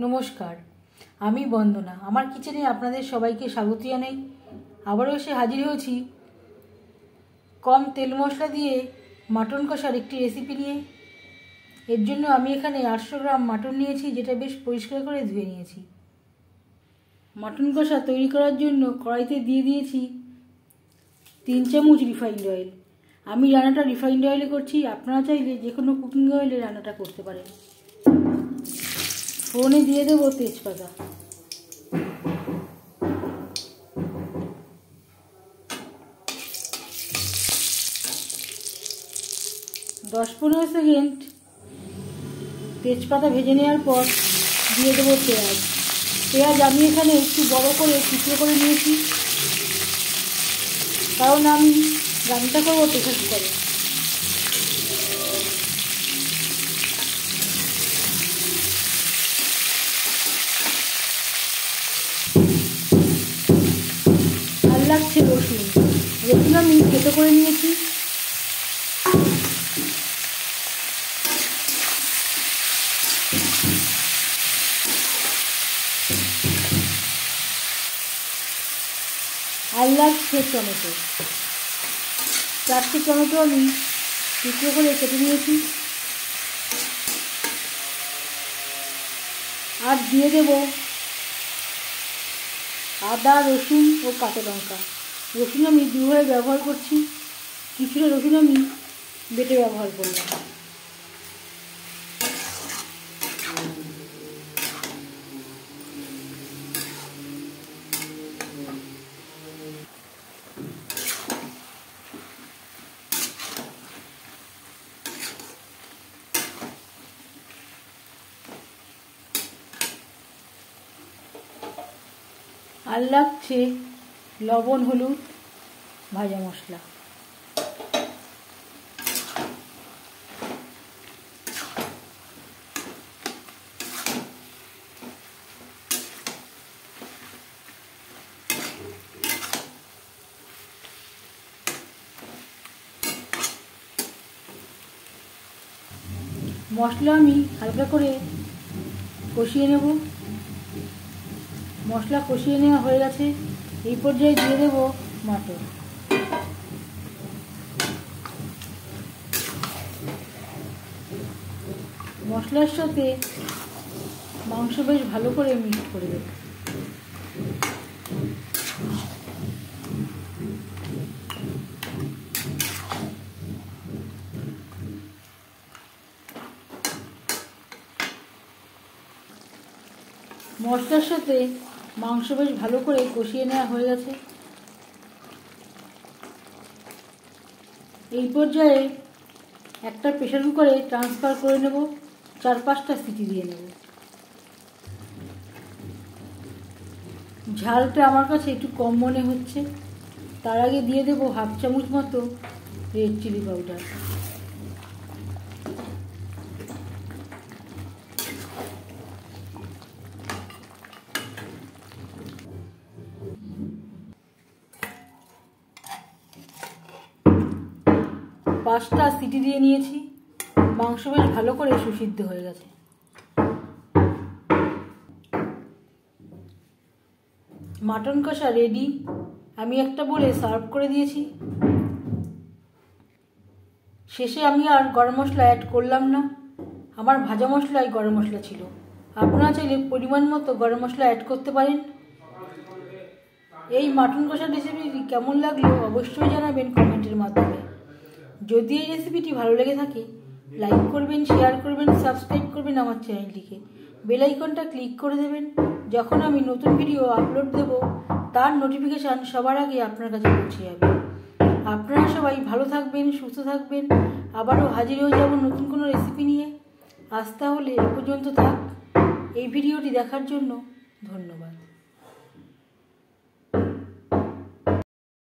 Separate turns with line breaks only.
নমস্কার, আমি বন্দনা। আমার কিচেনে আপনাদের সবাইকে স্বাগত জানাই। আবারও এসে হাজির হয়েছি কম তেল মশলা দিয়ে মাটন কষার একটি রেসিপি নিয়ে। এর জন্য আমি এখানে 800 গ্রাম মাটন নিয়েছি, যেটা বেশ পরিষ্কার করে ধুয়ে নিয়েছি। মাটন কষা তৈরি করার জন্য কড়াইতে দিয়ে দিয়েছি 3 চামচ রিফাইন্ড অয়েল। আমি রান্নাটা রিফাইন্ড অয়েলে করছি, আপনারা চাইলে যে কোনো কুকিং অয়েলে রান্নাটা করতে পারেন। ফোড়নে দিয়ে দেবো তেজপাতা, দশ 15 সেকেন্ড তেজপাতা ভেজে নেওয়ার পর দিয়ে দেবো পেঁয়াজ। আমি এখানে একটু বড় করে টুকরো করে নিয়েছি, কারণ আমি রান্নাটা করবো প্রেসার কুকারে। আর লাগছে রসুন আমি কেটে করে নিয়েছি। আর লাগছে টমেটো, 4টে টমেটো আমি টুকরো করে কেটে নিয়েছি। আর দিয়ে দেব আদা, রসুন ও কাঁচা লঙ্কা। রসুন আমি দুভাবে ব্যবহার করছি, কিছুটা রসুন আমি বেটে ব্যবহার করলাম। আর লাগছে লবণ, হলুদ, ভাজা মশলা। মশলা আমি হালকা করে কষিয়ে নেব। মশলা কষিয়ে নেওয়া হয়ে গেছে, এই পর্যায়ে দিয়ে দেব মাটন। মশলার সাথে মাংস বেশ ভালো করে মিক্স করে দেব। মশলার সাথে মাংস বেশ ভালো করে কষিয়ে নেওয়া হয়ে গেছে। এই পর্যায়ে একটা প্রেসার কুকারে ট্রান্সফার করে নেব, 4-5টা সিটি দিয়ে নেব। ঝালটা আমার কাছে একটু কম মনে হচ্ছে, তার আগে দিয়ে দেব 1/2 চামচ মতো রেড চিলি পাউডার। পাঁচটা সিটি দিয়ে নিয়েছি, মাংস বেশ ভালো করে সুসিদ্ধ হয়ে গেছে। মাটন কষা রেডি। আমি একটা বলে সার্ভ করে দিয়েছি। শেষে আমি আর গরম মশলা অ্যাড করলাম না, আমার ভাজা মশলায় গরম মশলা ছিল। আপনারা চাইলে পরিমাণ মতো গরম মশলা অ্যাড করতে পারেন। এই মাটন কষার রেসিপিটি কেমন লাগলো অবশ্যই জানাবেন কমেন্টের মাধ্যমে। যদি এই রেসিপিটি ভালো লেগে থাকে, লাইক করবেন, শেয়ার করবেন, সাবস্ক্রাইব করবেন আমার চ্যানেলটিকে। বেল আইকনটা ক্লিক করে দেবেন, যখন আমি নতুন ভিডিও আপলোড দেব তার নোটিফিকেশান সবার আগে আপনার কাছে পৌঁছে যাবে। আপনারা সবাই ভালো থাকবেন, সুস্থ থাকবেন। আবারও হাজির হয়ে যাব নতুন কোনো রেসিপি নিয়ে। আজ তাহলে এ পর্যন্ত থাক। এই ভিডিওটি দেখার জন্য ধন্যবাদ।